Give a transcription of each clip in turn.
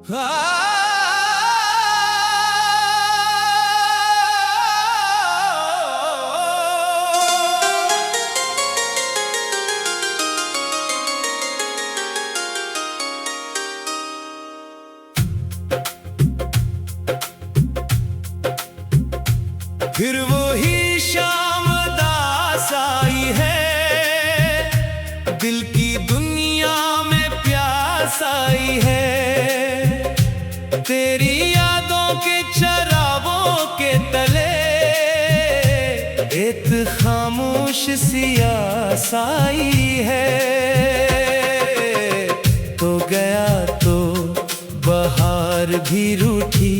फिर वही शाम दास आई है, दिल की दुनिया में प्यास आई है। तेरी यादों के चरागों के तले एक खामोश सी आस आई है। तो गया तो बहार भी रूठी,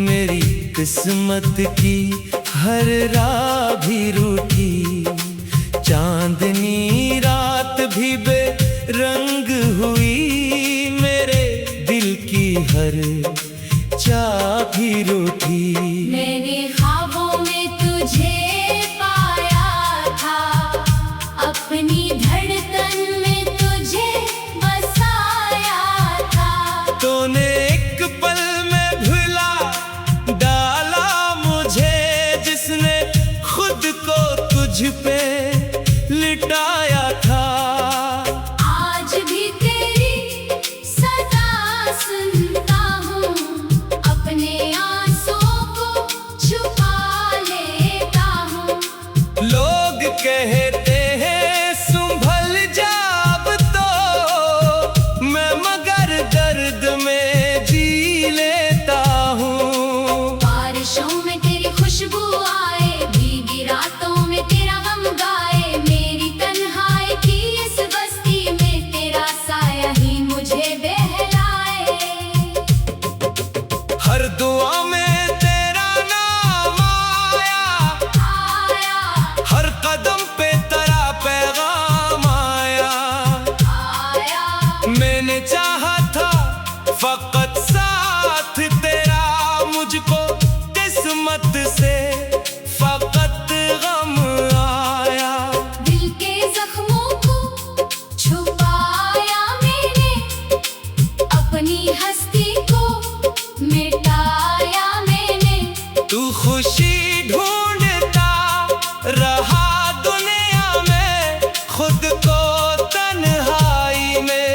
मेरी किस्मत की हर राह भी रूठी। चांदनी रात भी बेरंग हुई, मेरे दिल की हर चाह भी रूठी। मैंने ख्वाबों में तुझे पाया था, अपनी धड़कन में तुझे बसाया था। तूने एक पल में भुला डाला मुझे, जिसने खुद को तुझ पे लिटाया था। आज भी तेरी सदा सुनता हूँ, अपने आंसुओं को छुपा लेता हूँ। लोग कहते हैं संभल जा अब तो, मैं मगर दर्द में जी लेता हूँ। बारिशों में तेरी खुशबू आए, भीगी रातों में तेरा गम गाए। मेरी तन्हाई की इस बस्ती में तेरा साया ही मुझे बहलाए। हर दुआ में तेरा नाम आया, हर कदम पे तेरा पैगाम आया। मैंने चाहा था फकत साथ तेरा, मुझको किस्मत से फकत गम आया। दिल के जख्मों को छुपाया मैंने, अपनी हस्ती को मिटाया मैंने। तू खुशी ढूंढता रहा दुनिया में, खुद को तन्हाई में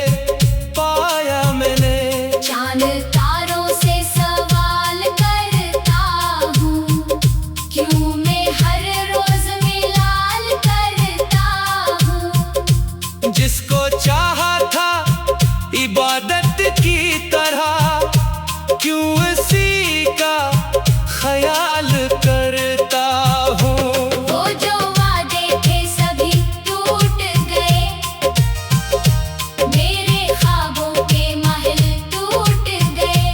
पाया मैंने। चांद तारों से सवाल करता हूँ, क्यों मैं हर रोज मिलाल करता हूँ। जिसको चाहा था इबादत की तरह, क्यों उसी का ख्याल करता हूँ। वो जो वादे थे सभी टूट गए, मेरे ख्वाबों के महल टूट गए।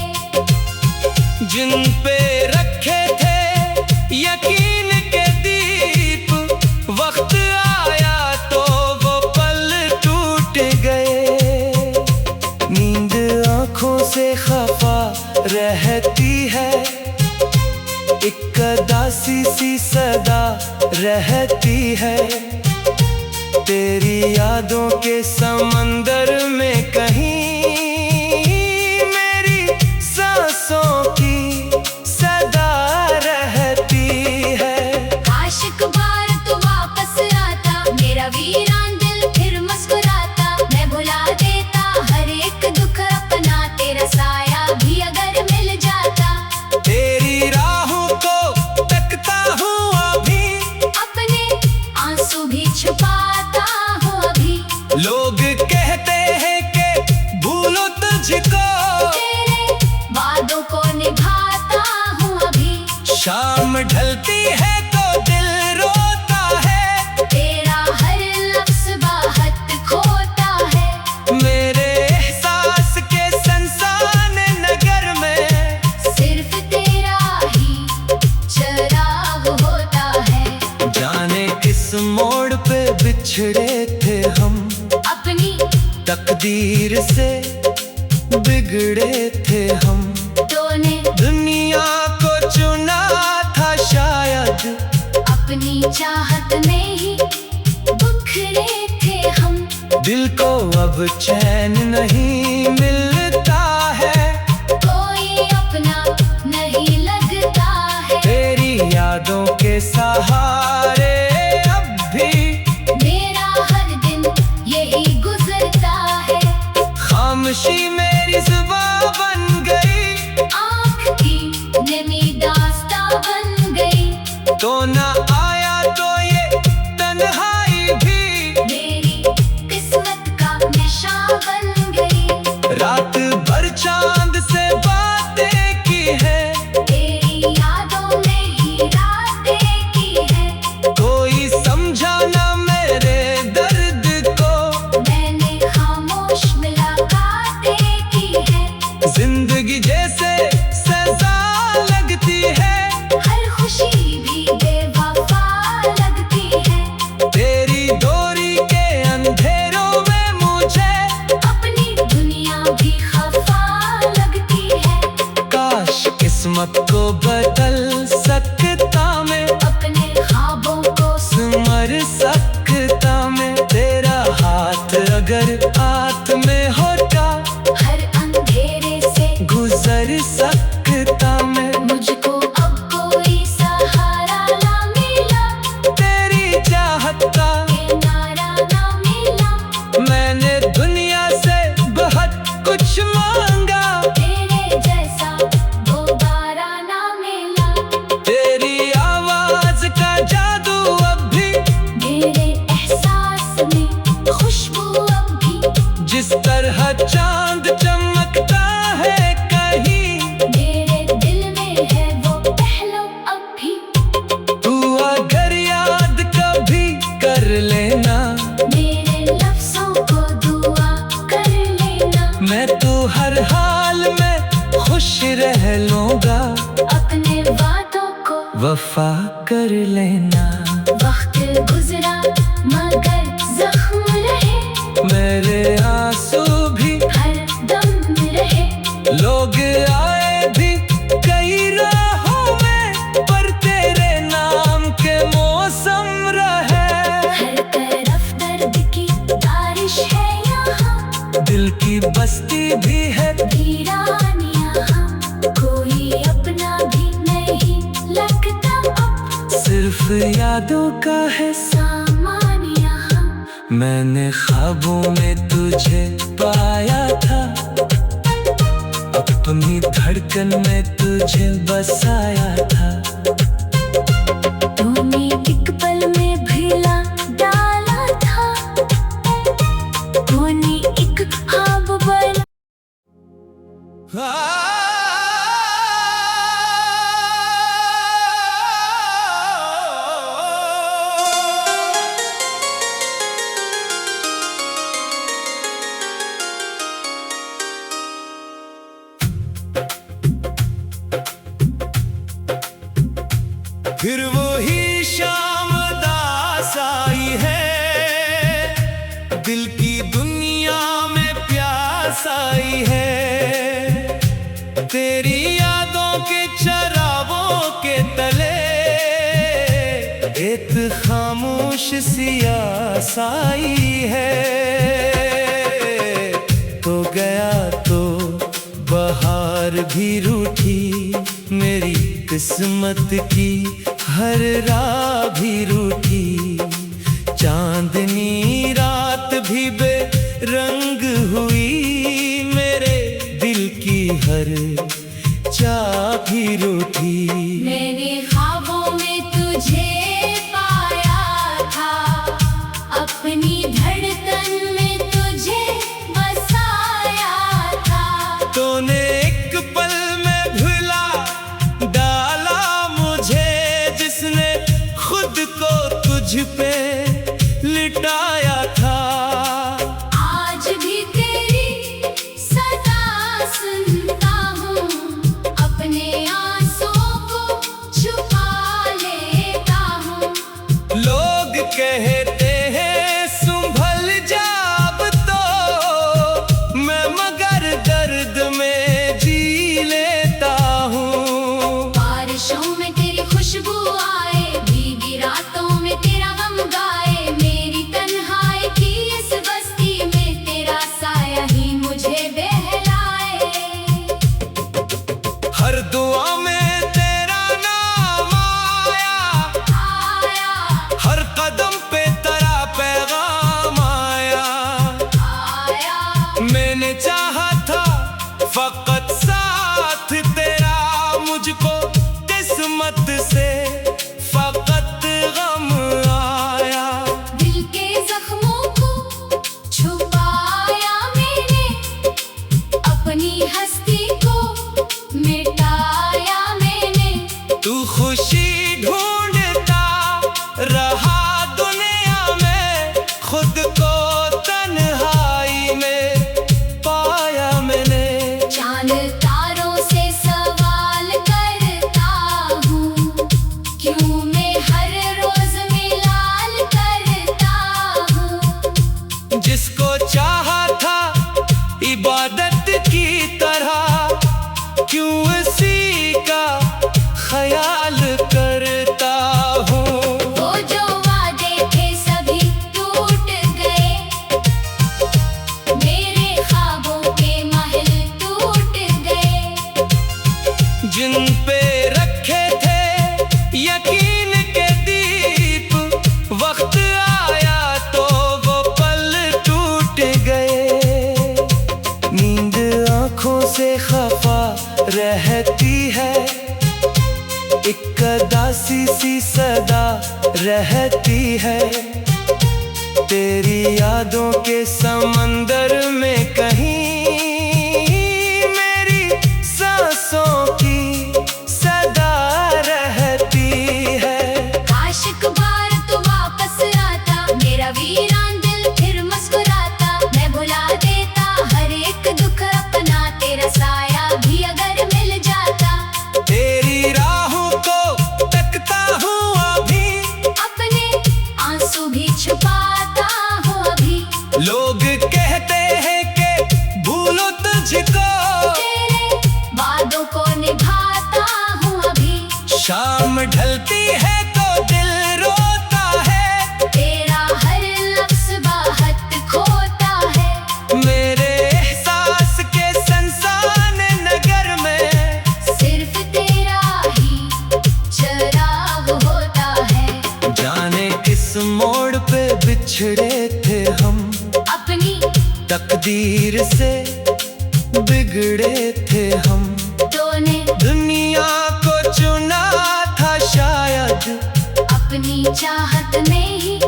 जिन पे रखे थे यकीन के दीप, वक्त आया तो वो पल टूट गए। नींद आँखों से खफा रहती है, एक दासी सी सदा रहती है। तेरी यादों के समंदर में कहीं मेरी सांसों की सदा रहती है। आशिक बार तू वापस आता, मेरा वीरान दिल फिर मुस्कुराता। मैं भुला देता हर एक दुख अपना, तेरा साया भी अगर मिल जाता। तेरी राहों को तकता हूँ अभी, अपने आंसू भी छुपाता हूँ अभी। लोग कहते हैं कि भूलो तुझको, तेरे वादों को निभाता हूँ अभी। शाम ढलती है तो दिल रोता है, तेरा हर लफ्ज़ बाहत खोता है। मेरे एहसास के संसान नगर में सिर्फ तेरा ही चराग होता है। जाने किस मोड़ पे बिछड़े थे हम, अपनी तकदीर से बिगड़े थे हम। तूने दुनिया को चुना था शायद, अपनी चाहत में ही बिखरे थे हम। दिल को अब चैन नहीं मिलता है, खामोशी मेरी जुबां बन गई, आँख की नमी दास्तां बन गई। तो ना आया तो ये तन्हाई भी मेरी किस्मत का नशा बन गई। रात भर चांद से बातें की है, तेरी यादों में ही रातें की है। कोई समझा ना मेरे दर्द को, मैंने खामोश मुलाकातें की है। जिंदगी जैसे सजा लगती है, हर खुशी भी बेवफा लगती है। तेरी दूरी के अंधेरों में मुझे अपनी दुनिया भी खफा लगती है। काश किस्मत को बदल सकता मैं, अपने ख्वाबों को मर सकता मैं। तेरा हाथ अगर हाथ में होता, हर अंधेरे से गुजर सकता मैं। मुझको अब कोई सहारा ना मिला, तेरी चाहत का किनारा ना मिला। मैंने दुनिया से बहुत कुछ मांगा, तेरे जैसा दोबारा ना मिला। तेरी आवाज का जादू अब भी, मेरे एहसास में खुशबू अब भी। जिस तरह चांद चमकता है कहीं, मेरे दिल में है वो पहलू अब भी। तू अगर याद कभी कर लेना, मेरे लफ्जों को दुआ कर लेना। मैं तो हर हाल में खुश रह लूंगा, अपने वादों को वफा कर लेना। वक्त गुजरा मगर जख्म रहे, मेरे आंसू भी हर दम रहे। लोग आए भी कई राहों में, पर तेरे नाम के मौसम रहे। हर तरफ दर्द की बारिश है यहाँ, दिल की बस्ती भी है, वीरानियाँ हम। कोई अपना भी नहीं लगता अब, सिर्फ यादों का है सामान यहाँ। मैंने ख्वाबों में तुझे पाया था, अपनी धड़कन में तुझे बसाया था। तूने एक पल में भिला डाला था, तूने एक ख्वाब बना। फिर वही शाम दास आई है, दिल की दुनिया में प्यास आई है। तेरी यादों के चरागों के तले एक खामोश सियास आई है। तो गया तो बहार भी रूठी, मेरी किस्मत की हर राह भी रूठी। चांदनी रात भी बेरंग हुई, मेरे दिल की हर चाह भी रूठी। मैंने ख्वाबों में तुझे पाया था, अपनी धड़कन में तुझे बसाया था। तूने एक पल में भुला डाला मुझे, जिसने खुद को तुझ पे लिटाया था। आज भी तेरी सदा सुनता हूँ, अपने आंसुओं को छुपा लेता हूँ। लोग कहते हैं संभल जा अब तो, मैं मगर दर्द में फकत साथ तेरा मुझको किस्मत से फकत गम आया। दिल के जख्मों को छुपाया मैंने, अपनी हस्ती को मिटाया मैंने। तू खुशी ढूंढता रहा दुनिया में, खुद को तन्हाई में पाया मैंने। चांद तारों से सवाल करता हूँ, क्यों मैं हर रोज मिलाल करता हूँ। जिसको चाहा था इबादत की तरह, क्यों उसी का ख्याल करता हूँ। वो जो वादे थे सभी टूट गए, मेरे ख्वाबों के महल टूट गए। जिन पे रखे थे यकीन के दीप, वक्त आया तो वो पल टूट गए। नींद आँखों से खफा रहती है, एक दासी सी सदा रहती है। तेरी यादों के समंदर में कहीं मेरी सांसों की सदा रहती है। काश एक बार तू वापस आता, मेरा वीरान दिल फिर मुस्कुराता। मैं भुला देता हर एक दुख अपना, तेरा साया भी अगर मिल जाता। तेरी राहों को तकता हूँ अभी, अपने आंसू भी छुपाता हूँ अभी। लोग कहते हैं कि भूलो तुझको, तेरे वादों को निभाता हूँ अभी। शाम ढलती है तो दिल रोता है, तेरा हर लफ्ज़ बाहत खोता है। मेरे एहसास के संसान नगर में सिर्फ तेरा ही चराग होता है। जाने किस मोड़ पे बिछड़े थे हम, अपनी तकदीर से बिगड़े थे हम। तूने दुनिया को चुना था शायद, अपनी चाहत में ही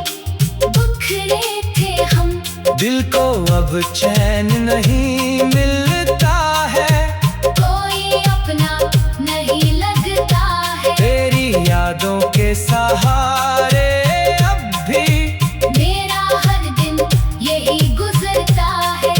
बिखरे थे हम। दिल को अब चैन नहीं मिलता है, कोई अपना नहीं लगता है। तेरी यादों के सहारे अब भी मेरा हर दिन यही गुजरता है।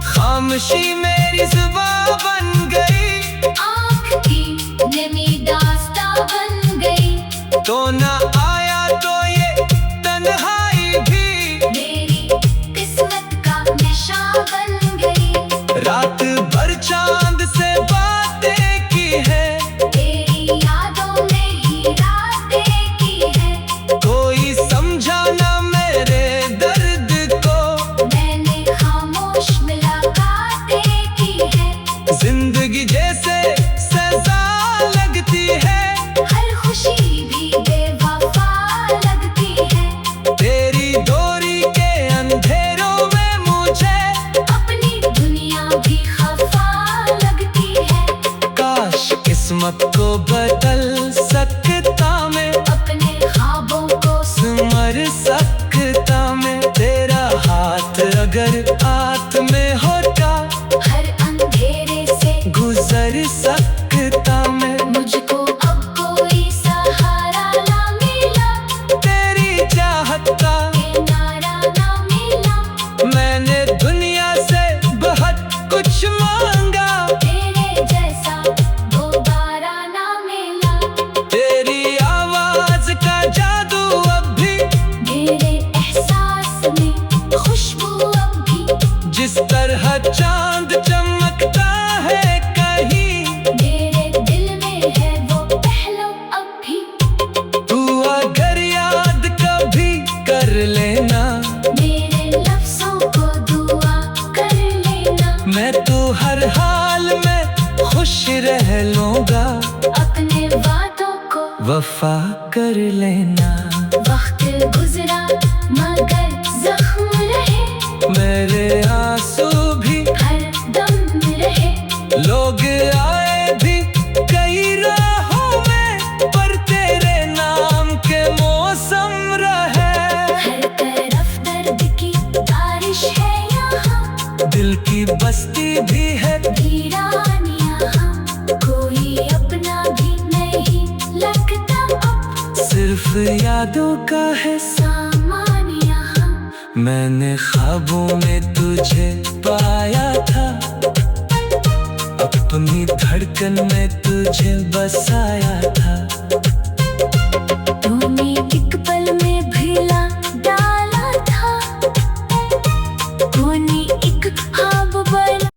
खामोशी मेरी जुबां बन गई, आँख की नमी दास्तां बन गई। तो ना आया तो ये तन्हाई भी मेरी किस्मत का नशा बन गई। रात भर चांद से बातें की है, तेरी यादों में ही रातें की है। कोई समझा ना मेरे दर्द को, मैंने खामोश मुलाकातें की है। जिंदगी जैसे सजा लगती है, हर खुशी भी बेवफा लगती है। तेरी डोरी के अंधेरों में मुझे अपनी दुनिया भी खफा लगती है। काश किस्मत को बदल सकता मैं, अपने ख्वाबों को मर सकता मैं। तेरा हाथ अगर हाथ में होता, हर अंधेरे से गुजर सकता मैं। मुझको अब कोई सहारा ना मिला, तेरी चाहत का किनारा ना मिला। मैंने दुनिया से बहुत कुछ मांगा, तेरे जैसा दोबारा ना मिला। तेरी आवाज का जादू अब भी, मेरे एहसास में खुशबू अब भी। जिस तरह चांद चमकता है कहीं, मेरे दिल में है वो पहलू अब भी। तू अगर याद कभी कर लेना, मेरे लफ्ज़ों को दुआ कर लेना। मैं तो हर हाल में खुश रह लूंगा। अपने वादों को वफा कर लेना। वक्त गुजरा मगर जख्म रहे, मेरे आंसू भी हर दम रहे। आए भी कई राहों में, पर तेरे नाम के मौसम रहे। हर तरफ दर्द की बारिश है यहाँ, दिल की बस्ती भी है वीरान यहाँ, कोई अपना भी नहीं लगता अब, सिर्फ यादों का है सामान यहाँ। मैंने ख्वाबों में तुझे पाया था, अपनी धड़कन में तुझे बसाया था। तूने एक पल में भिला डाला था, तूने एक ख्वाब बना।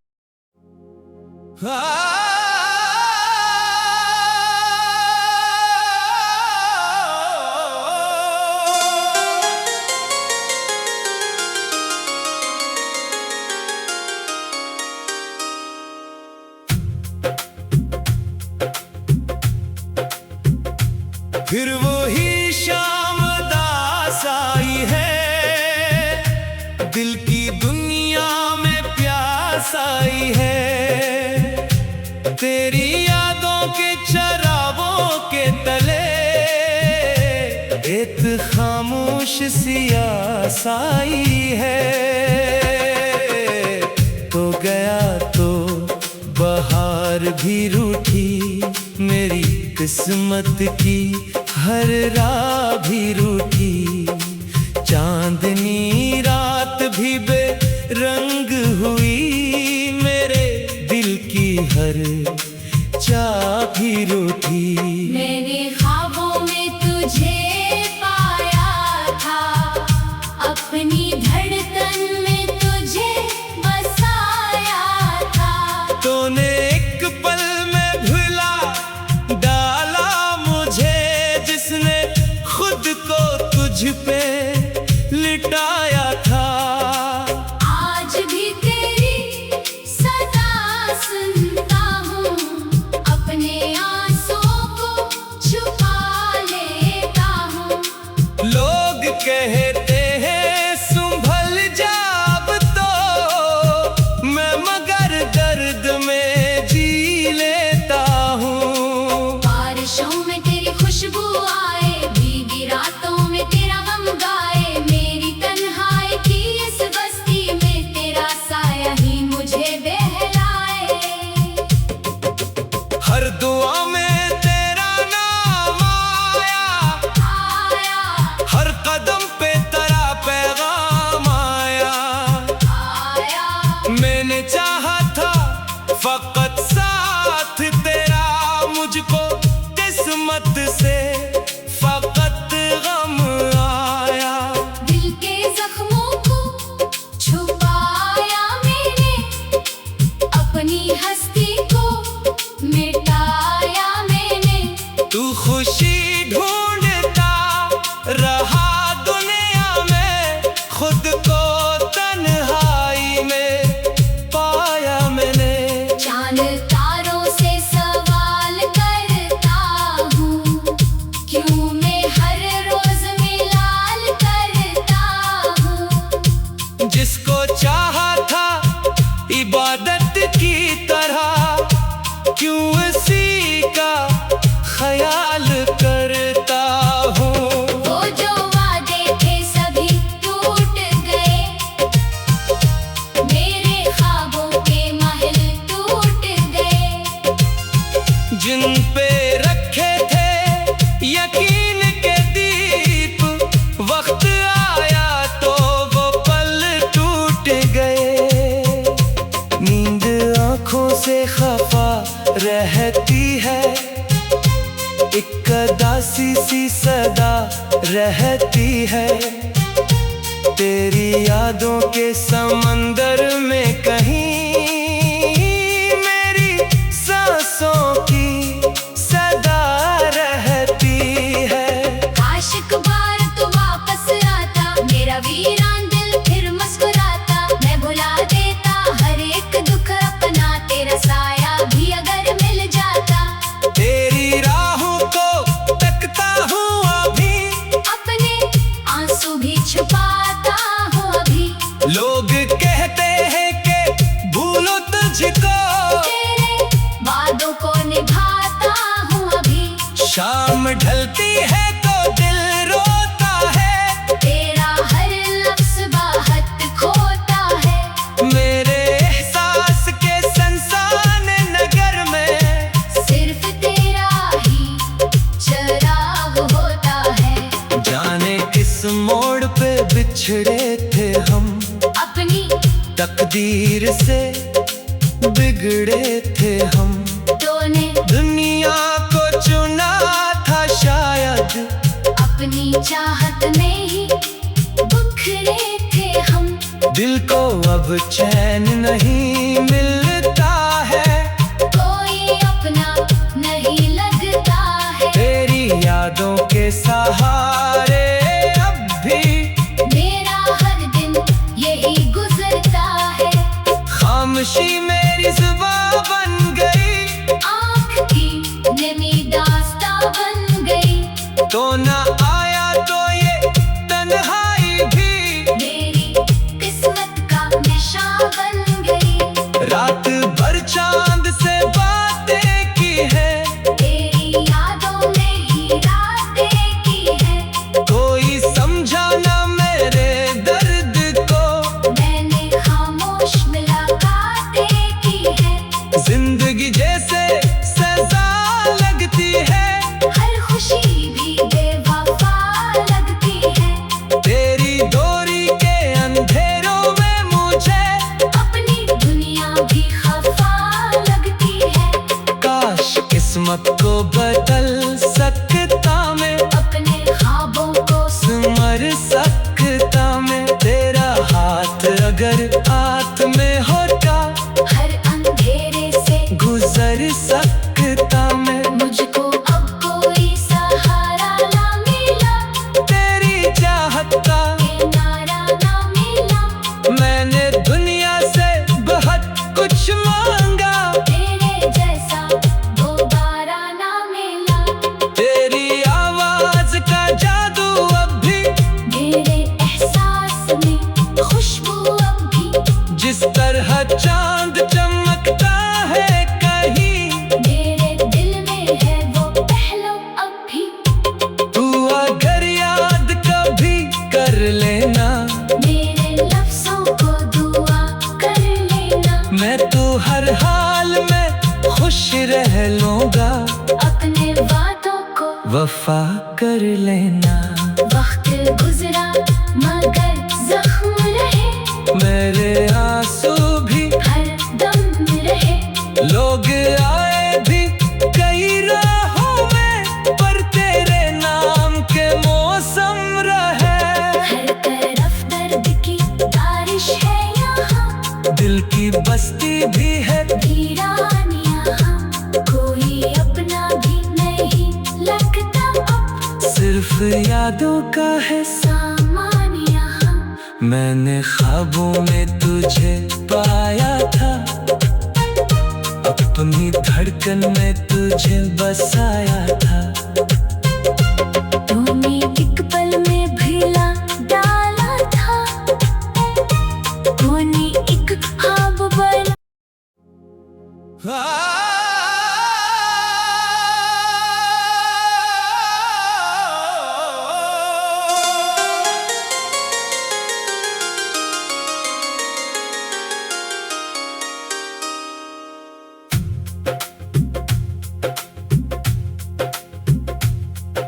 फिर वही शाम दास आई है, दिल की दुनिया में प्यास आई है। तेरी यादों के चरागों के तले एक खामोश सी आस आई है। तो गया तो बहार भी रूठी, मेरी किस्मत की हर राह भी रूठी। चांदनी रात भी बेरंग हुई, मेरे दिल की हर चाह भी रूठी। मैंने ख्वाबों में तुझे पाया था, अपनी धड़कन में तुझे बसाया था। तूने एक पल में भुला डाला मुझे, जिसने खुद को तुझ पे लिटाया था। आज भी तेरी सदा सुनता हूँ, अपने आंसुओं को छुपा लेता हूँ। लोग कहते हैं संभल जा अब तो, मैं मगर दर्द में जी लेता हूँ। बारिशों में तेरी खुशबू आए, भीगी रातों में तेरा गम गाए, मेरी तन्हाई की इस बस्ती में तेरा साया ही मुझे बहलाए। हर दुआ में तेरा नाम आया, हर कदम पे तेरा पैगाम आया। मैंने चाहा था फकत साथ तेरा, मुझको किस्मत से फकत गम आया। दिल के जख्मों को छुपाया मैंने, अपनी हस्ती को मिटाया मैंने। तू खुशी ढूंढता रहा दुनिया में, खुद को तन्हाई में पाया मैंने। चांद तारों से सवाल करता हूँ, क्यों मैं हर रोज मिलाल करता हूँ। जिसको चाहा था इबादत की तरह, क्यों इसी का ख्याल करता हूँ। वो जो वादे थे सभी टूट गए, मेरे ख्वाबों के महल टूट गए। जिन पे रखे थे यकीन के दीप, वक्त आया तो वो पल टूट गए। नींद आँखों से खफा रहती है, एक उदासी सी सदा रहती है। तेरी यादों के समंदर में कहीं मेरी सांसों की सदा रहती है। काश एक बार तू वापस आता, मेरा वीरान दिल फिर मुस्कुराता। मैं भुला देता हर एक दुख अपना, तेरा साया भी अगर मिल जाता। तेरी राहों को तकता हूँ अभी, अपने आंसू भी छुपाता हूँ अभी। लोग कहते हैं कि भूलो तुझको, तेरे तकदीर से बिगड़े थे हम। तूने दुनिया को चुना था शायद, अपनी चाहत में ही बिखरे थे हम। दिल को अब चैन नहीं मिलता है, कोई अपना नहीं लगता है। तेरी यादों के सहारे अब भी मेरा हर दिन यही गुजरता है। खामोशी मेरी जुबां बन गई, आँख की नमी दास्तां बन गई। तो ना आया तो ये तन्हाई भी मेरी किस्मत का नशा बन गई। रात भर चांद से बातें की है, तेरी यादों में ही रातें की है। कोई समझा ना मेरे दर्द को, मैंने खामोश मुलाकातें की है। जिंदगी जैसे सजा लगती है, हर खुशी भी बेवफा लगती है। तेरी दूरी के अंधेरों में मुझे अपनी दुनिया भी खफा लगती है। काश किस्मत को बदल सकता मैं, अपने ख्वाबों को मर सकता मैं। तेरा हाथ अगर हाथ में होता, हर अंधेरे से गुजर सकता मैं। मुझको अब कोई सहारा ना मिला, तेरी चाहत का किनारा ना मिला। मैंने दुनिया से बहुत कुछ मांगा, तेरे जैसा दोबारा ना मिला। तेरी आवाज का जादू अब भी, मेरे एहसास में खुशबू अब भी। जिस तरह चांद चमकता है कहीं, मेरे दिल में है वो पहलू अब भी। तू अगर याद कभी कर लेना, मेरे लफ्जों को दुआ कर लेना। मैं तो हर हाल में खुश रह लूंगा, अपने वादों को वफा कर लेना। वक्त गुजरा मगर जख्म रहे, मेरे आंसू भी हर दम रहे। लोग आए भी कई राहों में, पर तेरे नाम के मौसम रहे। हर तरफ दर्द की बारिश है यहाँ, दिल की बस्ती भी है, वीरान यहाँ। कोई अपना भी नहीं लगता अब, सिर्फ यादों का है सामान यहाँ। मैंने ख्वाबों में तुझे पाया था, अपनी धड़कन में तुझे बसाया था। तूने एक पल में भिला डाला था, तूने एक ख्वाब बना।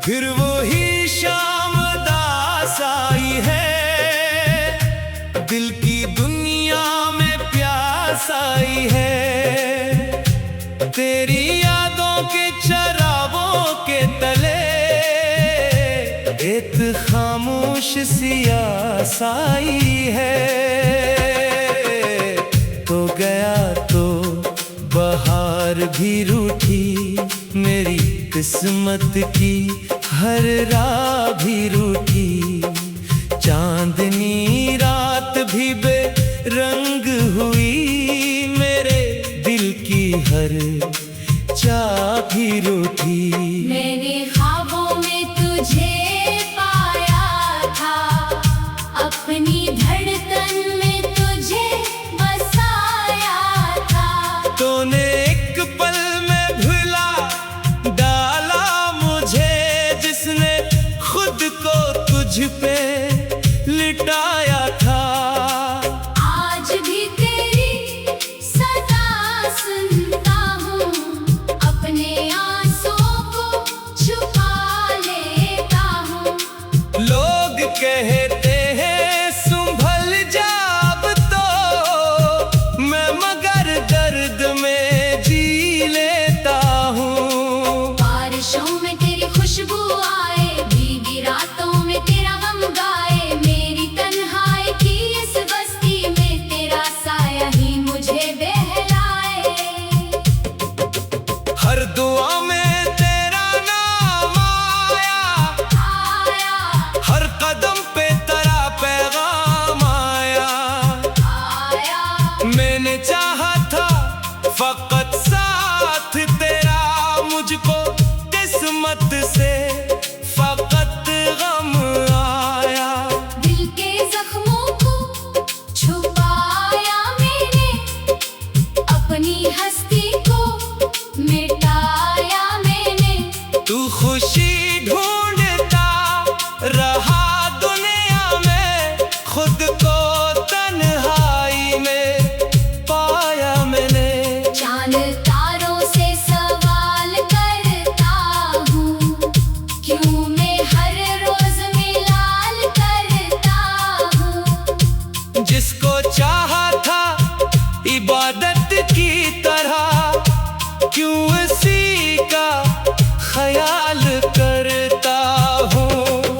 फिर वही शाम दास आई है, दिल की दुनिया में प्यास आई है। तेरी यादों के चरागों के तले एक खामोश सियास आई है। तो गया तो बहार भी रूठी, मेरी किस्मत की हर राह भी रूठी। चांदनी रात भी बेरंग हुई, मेरे दिल की हर चाह भी रूठी। मैंने ख्वाबों में तुझे पाया था, अपनी धड़कन में तुझे बसाया था। तूने एक पल में भुला डाला मुझे, जिसने खुद को तुझ पे लिटाया था। आज भी तेरी सदा सुनता हूँ, अपने आंसुओं को छुपा लेता हूँ। लोग कहते हैं संभल जा अब तो, फकत साथ तेरा मुझको किस्मत से फकत गम आया। दिल के जख्मों को छुपाया मैंने, अपनी हस्ती को मिटाया मैंने। तू खुशी ढूंढता रहा दुनिया में, खुद को तन्हाई में पाया मैंने। चांद तारों से सवाल करता हूँ, क्यों मैं हर रोज मिलाल करता हूँ। जिसको चाहा था इबादत की तरह, क्यों इसी का ख्याल करता हूँ।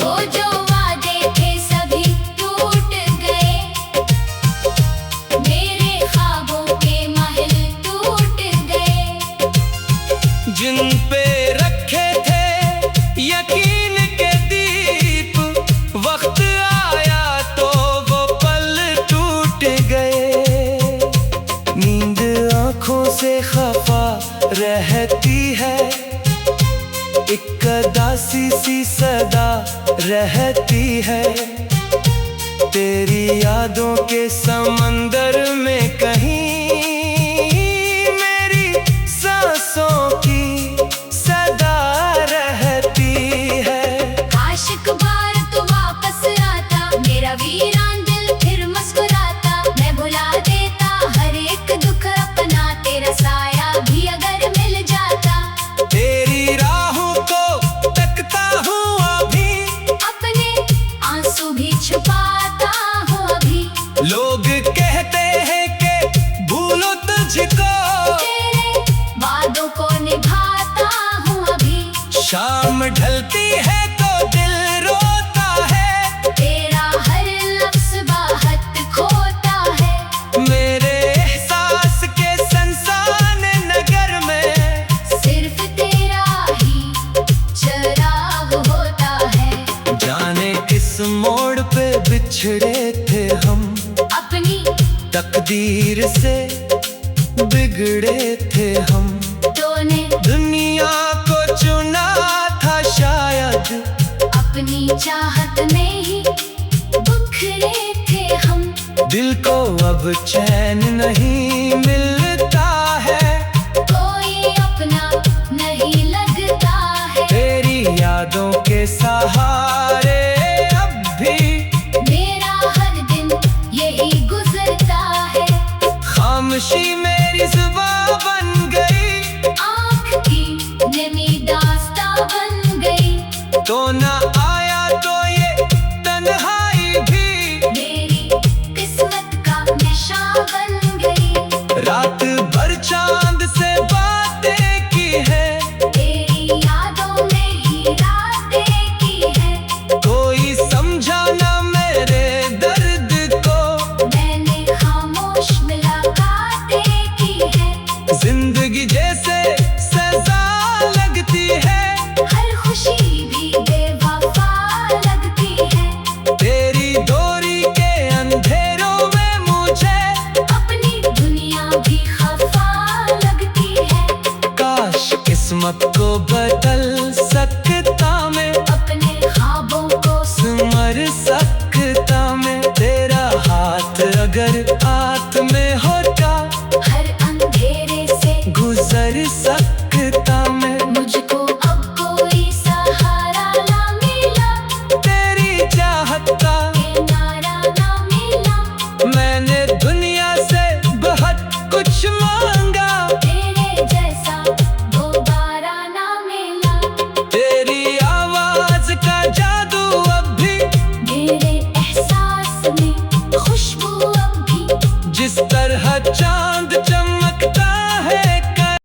वो जो वादे थे सभी टूट गए, मेरे ख्वाबों के महल टूट गए। जिन पे रखे थे यकीन के दीप, वक्त आया तो वो पल टूट गए। नींद आँखों से खफा रहती है, एक दासी सी सदा रहती है। तेरी यादों के समंदर में कहीं मेरी सांसों की सदा रहती है। आशिक बार तो वापस आता, मेरा वीरान दिल फिर मुस्कुराता। मैं भुला देता हर एक दुख अपना, तेरा साया भी अगर मिल जाता। तेरी राहों को तकता हूँ अभी, अपने आंसू भी छुपाता हूँ अभी। लोग कहते हैं कि भूलो तुझको, तेरे वादों को निभाता हूँ अभी। शाम ढलती है तो दिल रोता है, तेरा हर लफ्ज़ बाहत खोता है। मेरे एहसास के संसान नगर में सिर्फ तेरा ही चराग होता है। जाने किस मोड़ पे बिछड़े थे हम, अपनी तकदीर से बिगड़े थे हम। तूने दुनिया को चुना था शायद, अपनी चाहत में ही बिखरे थे हम। दिल को अब चैन नहीं मिलता है, कोई अपना नहीं लगता है। तेरी यादों के सहारे अब भी मेरा हर दिन यही गुजरता है। खामोशी मेरी जुबां बन गई, आँख की नमी दास्तां बन गई। तो ना आया तो ये तन्हाई भी मेरी किस्मत का नशा बन गई। रात भर चांद से बातें की है, तेरी यादों में ही रातें की है। कोई समझा ना मेरे दर्द को, मैंने खामोश मुलाकातें की है। जिंदगी जैसे सजा लगती है, हर खुशी भी बेवफा लगती है। तेरी डोरी के अंधेरों में मुझे अपनी दुनिया भी खफा लगती है। काश किस्मत को बदल सकता मैं, अपने ख्वाबों को मर सकता मैं। तेरा हाथ अगर हाथ में हो